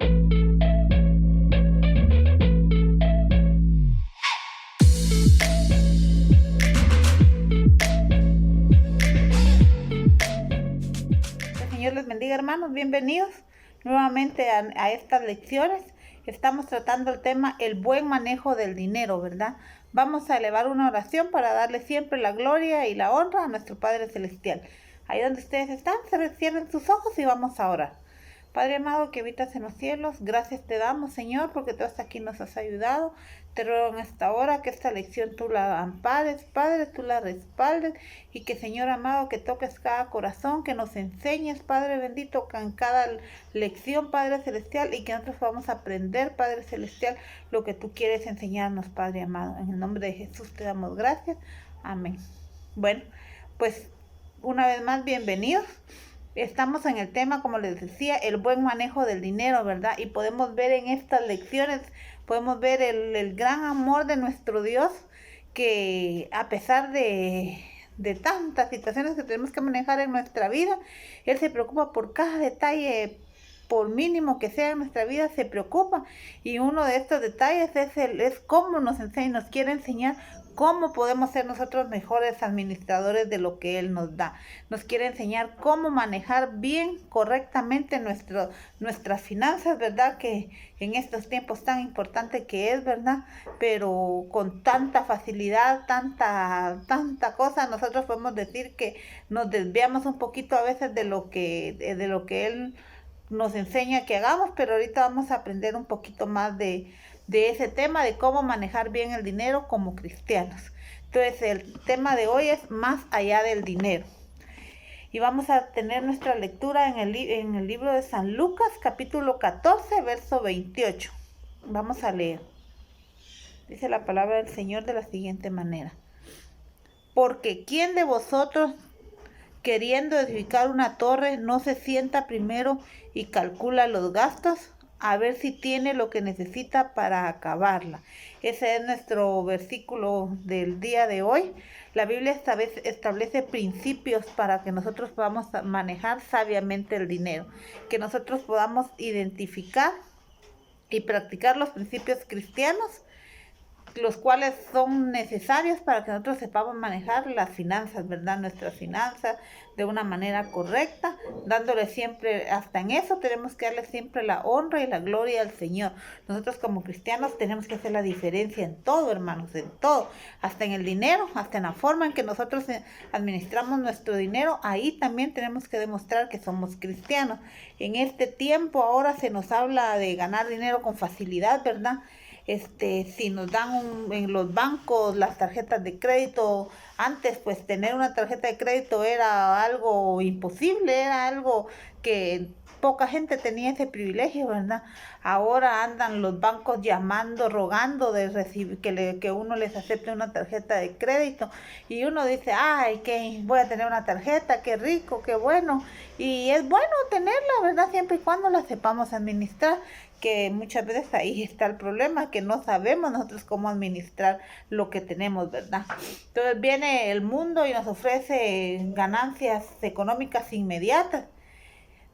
El Señor les bendiga, hermanos. Bienvenidos nuevamente a estas lecciones. Estamos tratando el tema el buen manejo del dinero, ¿verdad? Vamos a elevar una oración para darle siempre la gloria y la honra a nuestro Padre Celestial. Ahí donde ustedes están, cierren sus ojos y vamos a orar. Padre amado que habitas en los cielos, gracias te damos, Señor, porque tú hasta aquí nos has ayudado. Te ruego en esta hora que esta lección tú la ampares, Padre, tú la respaldes y que, Señor amado, que toques cada corazón, que nos enseñes, Padre bendito, en cada lección, Padre Celestial, y que nosotros podamos aprender, Padre Celestial, lo que tú quieres enseñarnos, Padre amado. En el nombre de Jesús te damos gracias. Amén. Bueno, pues una vez más, bienvenidos. Estamos en el tema, como les decía, el buen manejo del dinero, ¿verdad? Y podemos ver en estas lecciones, podemos ver el gran amor de nuestro Dios, que a pesar de tantas situaciones que tenemos que manejar en nuestra vida, Él se preocupa por cada detalle, por mínimo que sea en nuestra vida, se preocupa. Y uno de estos detalles es cómo nos enseña, nos quiere enseñar cómo podemos ser nosotros mejores administradores de lo que Él nos da. Nos quiere enseñar cómo manejar bien, correctamente nuestras finanzas, ¿verdad? Que en estos tiempos tan importante que es, ¿verdad? Pero con tanta facilidad, tanta cosa, nosotros podemos decir que nos desviamos un poquito a veces de lo que Él nos enseña que hagamos, pero ahorita vamos a aprender un poquito más de ese tema de cómo manejar bien el dinero como cristianos. Entonces el tema de hoy es más allá del dinero. Y vamos a tener nuestra lectura en el libro de San Lucas, capítulo 14, verso 28. Vamos a leer. Dice la palabra del Señor de la siguiente manera. Porque ¿quién de vosotros, queriendo edificar una torre, no se sienta primero y calcula los gastos, a ver si tiene lo que necesita para acabarla? Ese es nuestro versículo del día de hoy. La Biblia establece principios para que nosotros podamos manejar sabiamente el dinero, que nosotros podamos identificar y practicar los principios cristianos, los cuales son necesarios para que nosotros sepamos manejar las finanzas, ¿verdad? Nuestras finanzas de una manera correcta, dándole siempre, hasta en eso tenemos que darle siempre la honra y la gloria al Señor. Nosotros como cristianos tenemos que hacer la diferencia en todo, hermanos, en todo, hasta en el dinero, hasta en la forma en que nosotros administramos nuestro dinero. Ahí también tenemos que demostrar que somos cristianos. En este tiempo ahora se nos habla de ganar dinero con facilidad, ¿verdad? Si nos dan en los bancos las tarjetas de crédito, antes pues tener una tarjeta de crédito era algo imposible, era algo que poca gente tenía ese privilegio, ¿verdad? Ahora andan los bancos llamando, rogando de recibir que uno les acepte una tarjeta de crédito, y uno dice, ay, que voy a tener una tarjeta, qué rico, qué bueno, y es bueno tenerla, ¿verdad? Siempre y cuando la sepamos administrar, que muchas veces ahí está el problema, que no sabemos nosotros cómo administrar lo que tenemos, ¿verdad? Entonces viene el mundo y nos ofrece ganancias económicas inmediatas.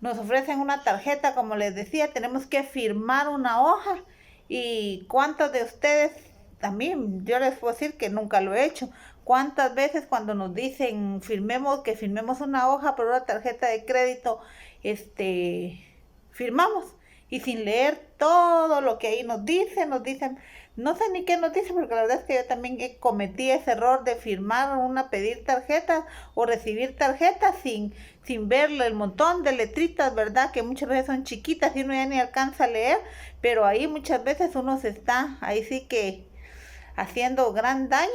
Nos ofrecen una tarjeta, como les decía, tenemos que firmar una hoja. ¿Y cuántos de ustedes, también yo les puedo decir que nunca lo he hecho, cuántas veces cuando nos dicen que firmemos una hoja por una tarjeta de crédito, firmamos? Y sin leer todo lo que ahí nos dicen, no sé ni qué nos dicen, porque la verdad es que yo también cometí ese error de pedir tarjetas o recibir tarjetas sin ver el montón de letritas, ¿verdad? Que muchas veces son chiquitas y uno ya ni alcanza a leer, pero ahí muchas veces uno se está, ahí sí que haciendo gran daño,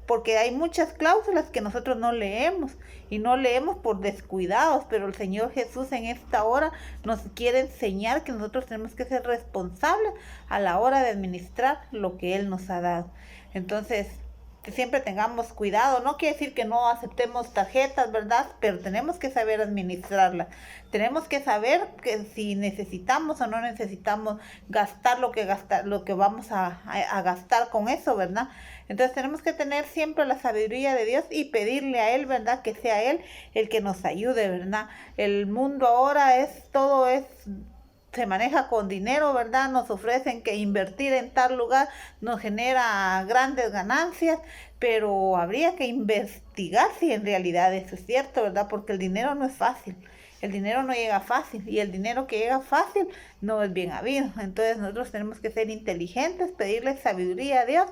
porque hay muchas cláusulas que nosotros no leemos, y no leemos por descuidados, pero el Señor Jesús en esta hora nos quiere enseñar que nosotros tenemos que ser responsables a la hora de administrar lo que Él nos ha dado. Entonces, que siempre tengamos cuidado. No quiere decir que no aceptemos tarjetas, ¿verdad? Pero tenemos que saber administrarlas. Tenemos que saber que si necesitamos o no necesitamos gastar lo que vamos a gastar con eso, ¿verdad? Entonces tenemos que tener siempre la sabiduría de Dios y pedirle a Él, ¿verdad? Que sea Él el que nos ayude, ¿verdad? El mundo ahora todo es se maneja con dinero, ¿verdad? Nos ofrecen que invertir en tal lugar nos genera grandes ganancias, pero habría que investigar si en realidad eso es cierto, ¿verdad? Porque el dinero no es fácil. El dinero no llega fácil y el dinero que llega fácil no es bien habido. Entonces nosotros tenemos que ser inteligentes, pedirle sabiduría a Dios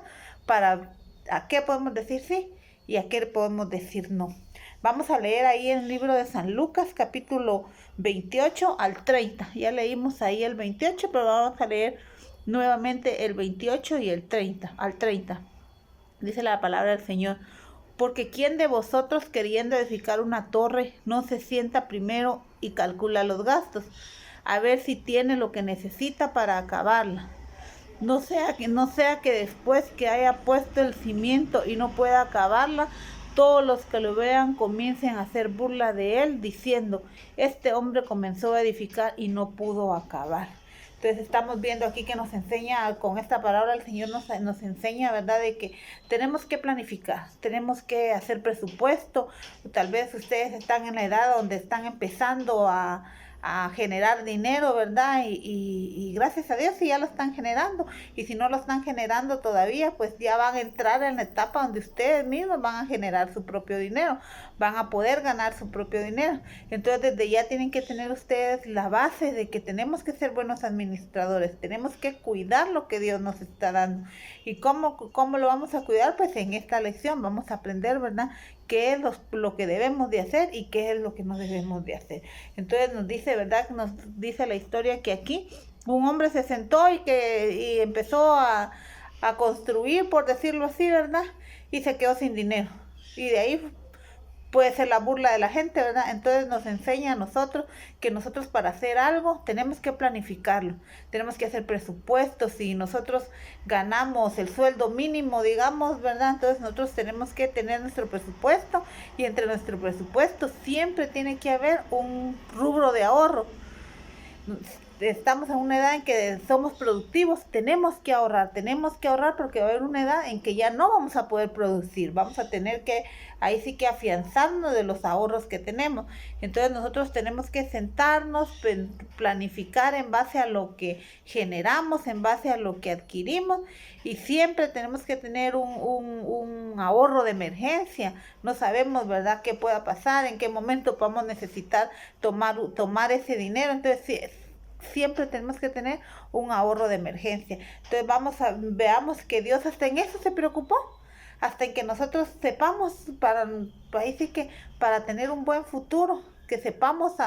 para a qué podemos decir sí y a qué podemos decir no. Vamos a leer ahí en el libro de San Lucas, capítulo 28 al 30. Ya leímos ahí el 28, pero vamos a leer nuevamente el 28 y el 30, al 30. Dice la palabra del Señor: porque ¿quién de vosotros, queriendo edificar una torre, no se sienta primero y calcula los gastos, a ver si tiene lo que necesita para acabarla? No sea que después que haya puesto el cimiento y no pueda acabarla, todos los que lo vean comiencen a hacer burla de él, diciendo: este hombre comenzó a edificar y no pudo acabar. Entonces estamos viendo aquí que nos enseña, con esta palabra el Señor nos enseña, ¿verdad?, de que tenemos que planificar, tenemos que hacer presupuesto. Tal vez ustedes están en la edad donde están empezando a generar dinero, ¿verdad? Y gracias a Dios si ya lo están generando. Y si no lo están generando todavía, pues ya van a entrar en la etapa donde ustedes mismos van a generar su propio dinero, van a poder ganar su propio dinero. Entonces desde ya tienen que tener ustedes la base de que tenemos que ser buenos administradores, tenemos que cuidar lo que Dios nos está dando. ¿Y cómo lo vamos a cuidar? Pues en esta lección vamos a aprender, ¿verdad?, qué es lo que debemos de hacer y qué es lo que no debemos de hacer. Entonces nos dice, ¿verdad?, nos dice la historia que aquí un hombre se sentó y empezó a construir, por decirlo así, ¿verdad?, y se quedó sin dinero. Y de ahí puede ser la burla de la gente, ¿verdad? Entonces nos enseña a nosotros que nosotros para hacer algo tenemos que planificarlo, tenemos que hacer presupuestos. Si nosotros ganamos el sueldo mínimo, digamos, ¿verdad?, entonces nosotros tenemos que tener nuestro presupuesto, y entre nuestro presupuesto siempre tiene que haber un rubro de ahorro. Estamos en una edad en que somos productivos, tenemos que ahorrar porque va a haber una edad en que ya no vamos a poder producir, vamos a tener que, ahí sí que afianzarnos de los ahorros que tenemos. Entonces nosotros tenemos que sentarnos, planificar en base a lo que generamos, en base a lo que adquirimos, y siempre tenemos que tener un ahorro de emergencia. No sabemos, ¿verdad?, qué pueda pasar, en qué momento podamos necesitar tomar ese dinero. Entonces siempre tenemos que tener un ahorro de emergencia. Entonces veamos que Dios hasta en eso se preocupó, hasta en que nosotros sepamos, ahí sí que para tener un buen futuro, que sepamos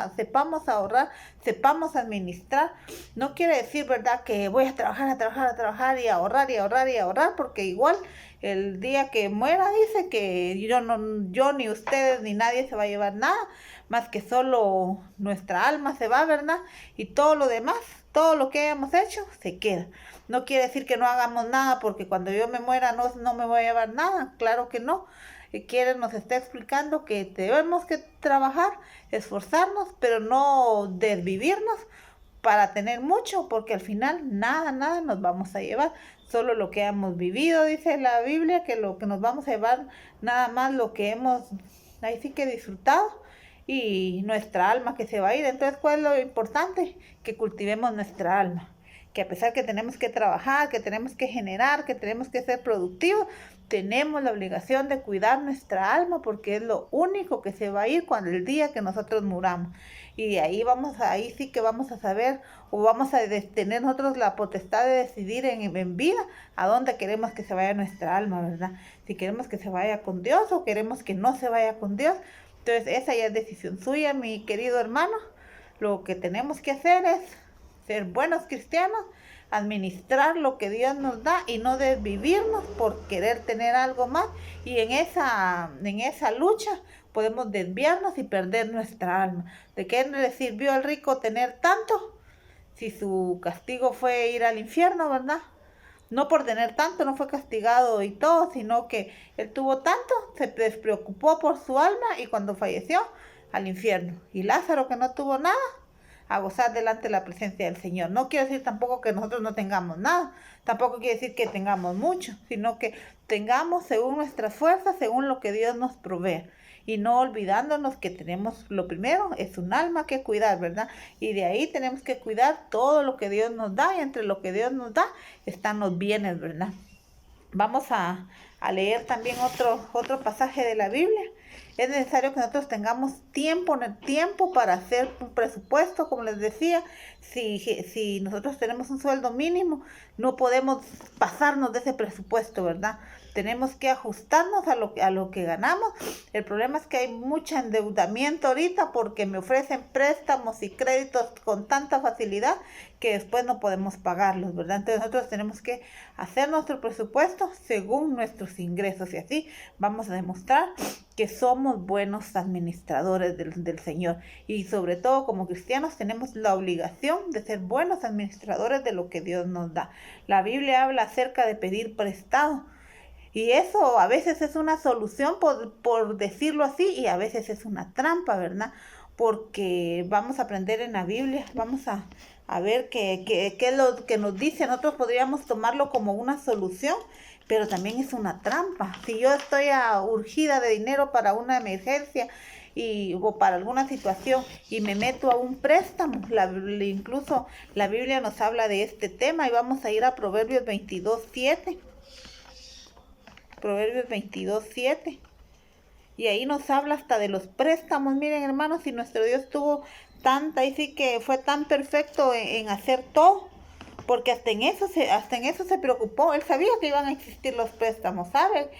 ahorrar, sepamos administrar. No quiere decir, ¿verdad?, que voy a trabajar y ahorrar, porque igual el día que muera dice que yo ni ustedes ni nadie se va a llevar nada, más que solo nuestra alma se va, ¿verdad? Y todo lo demás, todo lo que hayamos hecho, se queda. No quiere decir que no hagamos nada, porque cuando yo me muera no me voy a llevar nada, claro que no. Nos está explicando que debemos que trabajar, esforzarnos, pero no desvivirnos para tener mucho, porque al final nada nos vamos a llevar, solo lo que hemos vivido. Dice la Biblia que lo que nos vamos a llevar, nada más lo que hemos, ahí sí que disfrutado, y nuestra alma que se va a ir. Entonces, ¿cuál es lo importante? Que cultivemos nuestra alma, que a pesar que tenemos que trabajar, que tenemos que generar, que tenemos que ser productivos, tenemos la obligación de cuidar nuestra alma, porque es lo único que se va a ir cuando el día que nosotros muramos. Y de ahí sí que vamos a saber, o vamos a tener nosotros la potestad de decidir en vida a dónde queremos que se vaya nuestra alma, ¿verdad? Si queremos que se vaya con Dios o queremos que no se vaya con Dios. Entonces esa ya es decisión suya, mi querido hermano. Lo que tenemos que hacer es ser buenos cristianos, administrar lo que Dios nos da y no desvivirnos por querer tener algo más. Y en esa lucha podemos desviarnos y perder nuestra alma. ¿De qué le sirvió al rico tener tanto si su castigo fue ir al infierno, verdad? No por tener tanto no fue castigado y todo, sino que él tuvo tanto, se despreocupó por su alma, y cuando falleció, al infierno. Y Lázaro, que no tuvo nada, a gozar delante de la presencia del Señor. No quiere decir tampoco que nosotros no tengamos nada, tampoco quiere decir que tengamos mucho, sino que tengamos según nuestras fuerzas, según lo que Dios nos provee. y no olvidándonos que tenemos, lo primero es un alma que cuidar, ¿verdad? Y de ahí tenemos que cuidar todo lo que Dios nos da, y entre lo que Dios nos da están los bienes, ¿verdad? Vamos a leer también otro pasaje de la Biblia. Es necesario que nosotros tengamos tiempo para hacer un presupuesto, como les decía. Si nosotros tenemos un sueldo mínimo, no podemos pasarnos de ese presupuesto, ¿verdad? Tenemos que ajustarnos a lo que ganamos. El problema es que hay mucho endeudamiento ahorita porque me ofrecen préstamos y créditos con tanta facilidad que después no podemos pagarlos, ¿verdad? Entonces nosotros tenemos que hacer nuestro presupuesto según nuestros ingresos, y así vamos a demostrar que somos buenos administradores del Señor. Y sobre todo como cristianos tenemos la obligación de ser buenos administradores de lo que Dios nos da. La Biblia habla acerca de pedir prestado. Y eso a veces es una solución, por decirlo así, y a veces es una trampa, ¿verdad? Porque vamos a aprender en la Biblia, vamos a ver qué es lo que nos dice. Nosotros podríamos tomarlo como una solución, pero también es una trampa. Si yo estoy urgida de dinero para una emergencia o para alguna situación y me meto a un préstamo, incluso la Biblia nos habla de este tema, y vamos a ir a Proverbios 22:7. Proverbios 22:7. Y ahí nos habla hasta de los préstamos. Miren, hermanos, si nuestro Dios tuvo ahí sí que fue tan perfecto en hacer todo, porque hasta en eso se preocupó. Él sabía que iban a existir los préstamos, ¿sabe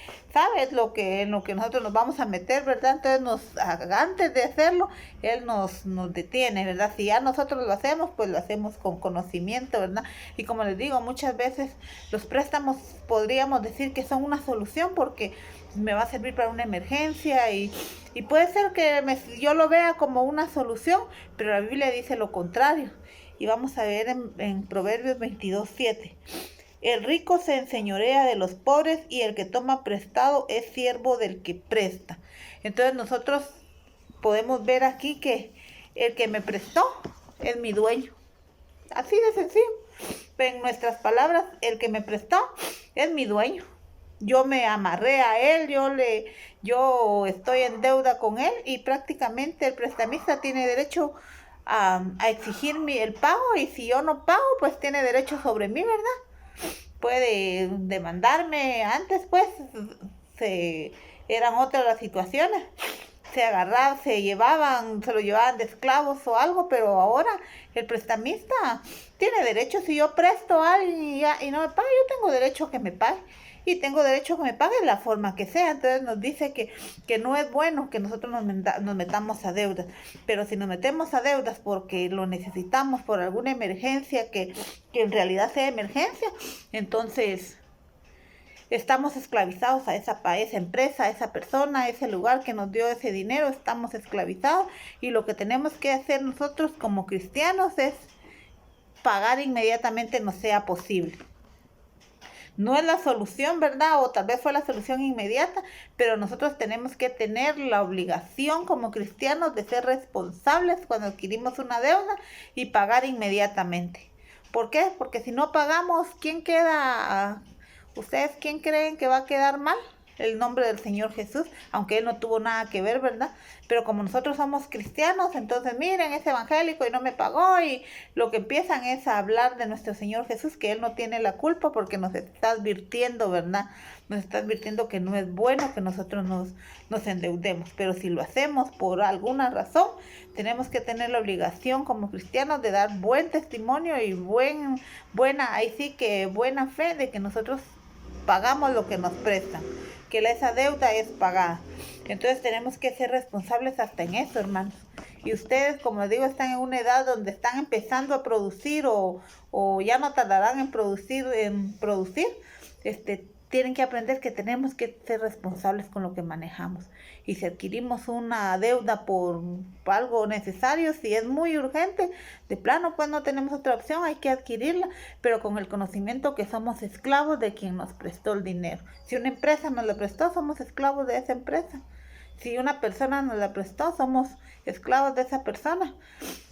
en lo que nosotros nos vamos a meter, ¿verdad? Entonces antes de hacerlo, Él nos detiene, ¿verdad? Si ya nosotros lo hacemos, pues lo hacemos con conocimiento, ¿verdad? Y como les digo, muchas veces los préstamos podríamos decir que son una solución porque me va a servir para una emergencia, y puede ser que yo lo vea como una solución, pero la Biblia dice lo contrario. Y vamos a ver en Proverbios 22:7. El rico se enseñorea de los pobres, y el que toma prestado es siervo del que presta. Entonces nosotros podemos ver aquí que el que me prestó es mi dueño. Así de sencillo. En nuestras palabras, el que me prestó es mi dueño. Yo me amarré a él, yo estoy en deuda con él, y prácticamente el prestamista tiene derecho a exigirme el pago, y si yo no pago, pues tiene derecho sobre mí, ¿verdad? Puede demandarme. Antes pues eran otras las situaciones, se lo llevaban de esclavos o algo, pero ahora el prestamista tiene derecho. Si yo presto a alguien y no me paga, yo tengo derecho a que me pague, y tengo derecho a que me pague de la forma que sea. Entonces nos dice que no es bueno que nosotros nos metamos a deudas, pero si nos metemos a deudas porque lo necesitamos por alguna emergencia que en realidad sea emergencia, entonces estamos esclavizados a esa empresa, a esa persona, a ese lugar que nos dio ese dinero. Estamos esclavizados, y lo que tenemos que hacer nosotros como cristianos es pagar inmediatamente no sea posible. No es la solución, ¿verdad? O tal vez fue la solución inmediata, pero nosotros tenemos que tener la obligación como cristianos de ser responsables cuando adquirimos una deuda y pagar inmediatamente. ¿Por qué? Porque si no pagamos, ¿quién queda? ¿Ustedes quién creen que va a quedar mal? El nombre del Señor Jesús, aunque Él no tuvo nada que ver, ¿verdad? Pero como nosotros somos cristianos, entonces miren, es evangélico y no me pagó, y lo que empiezan es a hablar de nuestro Señor Jesús, que Él no tiene la culpa porque nos está advirtiendo, ¿verdad? Nos está advirtiendo que no es bueno que nosotros nos endeudemos, pero si lo hacemos por alguna razón, tenemos que tener la obligación como cristianos de dar buen testimonio y buena fe de que nosotros pagamos lo que nos prestan, que esa deuda es pagada. Entonces tenemos que ser responsables hasta en eso, hermanos. Y ustedes, como les digo, están en una edad donde están empezando a producir, o ya no tardarán en producir, tienen que aprender que tenemos que ser responsables con lo que manejamos. Y si adquirimos una deuda por algo necesario, si es muy urgente, de plano pues no tenemos otra opción, hay que adquirirla, pero con el conocimiento que somos esclavos de quien nos prestó el dinero. Si una empresa nos lo prestó, somos esclavos de esa empresa. Si una persona nos la prestó, somos esclavos de esa persona.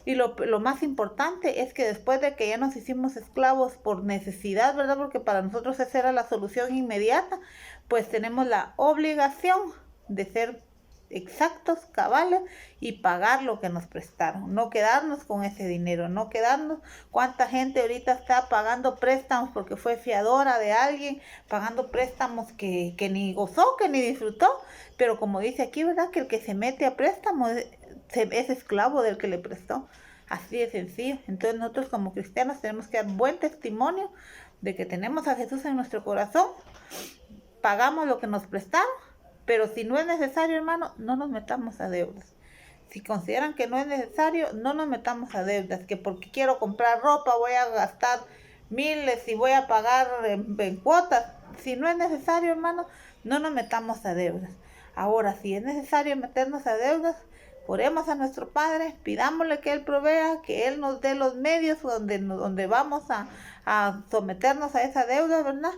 Y lo más importante es que después de que ya nos hicimos esclavos por necesidad, ¿verdad? Porque para nosotros esa era la solución inmediata, pues tenemos la obligación de ser exactos, cabales, y pagar lo que nos prestaron. No quedarnos con ese dinero, no quedarnos. ¿Cuánta gente ahorita está pagando préstamos porque fue fiadora de alguien, pagando préstamos que ni gozó, que ni disfrutó? Pero como dice aquí, ¿verdad? Que el que se mete a préstamos es esclavo del que le prestó. Así de sencillo. Entonces nosotros como cristianos tenemos que dar buen testimonio de que tenemos a Jesús en nuestro corazón, pagamos lo que nos prestaron, pero si no es necesario, hermano, no nos metamos a deudas. Si consideran que no es necesario, no nos metamos a deudas, que porque quiero comprar ropa voy a gastar miles y voy a pagar en cuotas. Si no es necesario, hermano, no nos metamos a deudas. Ahora, si es necesario meternos a deudas, oremos a nuestro Padre, pidámosle que Él provea, que Él nos dé los medios donde vamos a someternos a esa deuda, ¿verdad?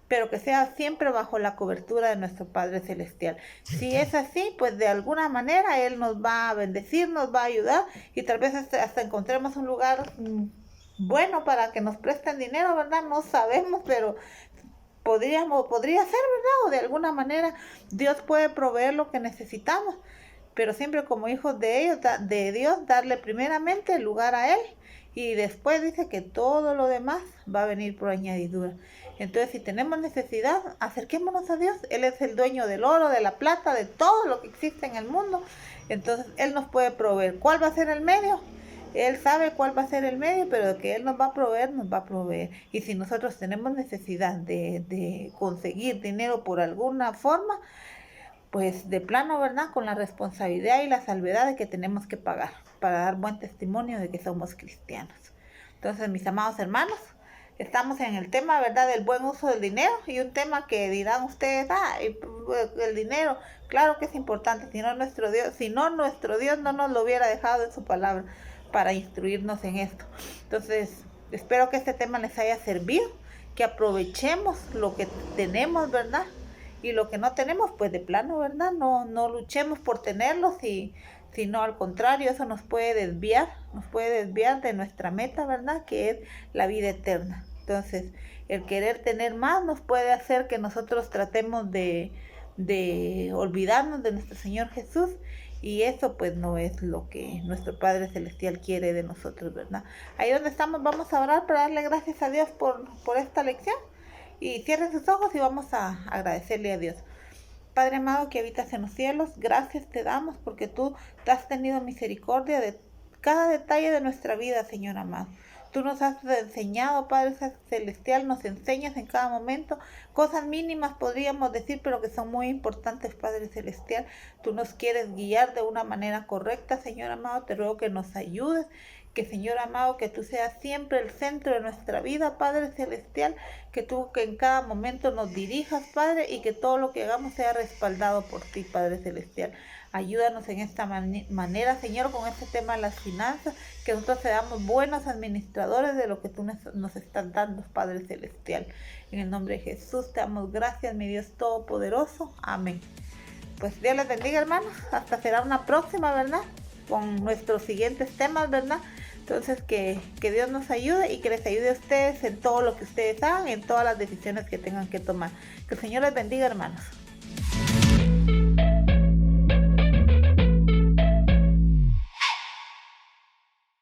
Pero que sea siempre bajo la cobertura de nuestro Padre Celestial. Si es así, pues de alguna manera Él nos va a bendecir, nos va a ayudar, y tal vez hasta encontremos un lugar bueno para que nos presten dinero, ¿verdad? No sabemos, pero podría ser, ¿verdad? O de alguna manera Dios puede proveer lo que necesitamos, pero siempre como hijos de Dios, darle primeramente el lugar a Él, y después dice que todo lo demás va a venir por añadidura. Entonces, si tenemos necesidad, acerquémonos a Dios. Él es el dueño del oro, de la plata, de todo lo que existe en el mundo. Entonces, Él nos puede proveer. ¿Cuál va a ser el medio? Él sabe cuál va a ser el medio, pero que Él nos va a proveer, nos va a proveer. Y si nosotros tenemos necesidad de conseguir dinero por alguna forma, pues de plano, ¿verdad? Con la responsabilidad y la salvedad de que tenemos que pagar para dar buen testimonio de que somos cristianos. Entonces, mis amados hermanos, estamos en el tema, ¿verdad?, del buen uso del dinero, y un tema que dirán ustedes, el dinero, claro que es importante, si no nuestro Dios no nos lo hubiera dejado en su palabra para instruirnos en esto. Entonces, espero que este tema les haya servido, que aprovechemos lo que tenemos, ¿verdad? Y lo que no tenemos, pues de plano, ¿verdad? No luchemos por tenerlos, sino al contrario, eso nos puede desviar de nuestra meta, ¿verdad? Que es la vida eterna. Entonces, el querer tener más nos puede hacer que nosotros tratemos de olvidarnos de nuestro Señor Jesús, y eso pues no es lo que nuestro Padre Celestial quiere de nosotros, ¿verdad? Ahí donde estamos vamos a orar para darle gracias a Dios por esta lección. Y cierren sus ojos y vamos a agradecerle a Dios. Padre amado que habitas en los cielos, gracias te damos porque tú te has tenido misericordia de cada detalle de nuestra vida, Señor amado. Tú nos has enseñado, Padre Celestial, nos enseñas en cada momento cosas mínimas, podríamos decir, pero que son muy importantes, Padre Celestial. Tú nos quieres guiar de una manera correcta, Señor amado. Te ruego que nos ayudes, que, Señor amado, que tú seas siempre el centro de nuestra vida, Padre Celestial, que tú que en cada momento nos dirijas, Padre, y que todo lo que hagamos sea respaldado por ti, Padre Celestial. Ayúdanos en esta manera, Señor, con este tema de las finanzas, que nosotros seamos buenos administradores de lo que tú nos estás dando, Padre Celestial. En el nombre de Jesús te damos gracias, mi Dios Todopoderoso. Amén. Pues Dios les bendiga, hermanos. Hasta será una próxima, ¿verdad? Con nuestros siguientes temas, ¿verdad? Entonces, que Dios nos ayude y que les ayude a ustedes en todo lo que ustedes hagan, en todas las decisiones que tengan que tomar. Que el Señor les bendiga, hermanos.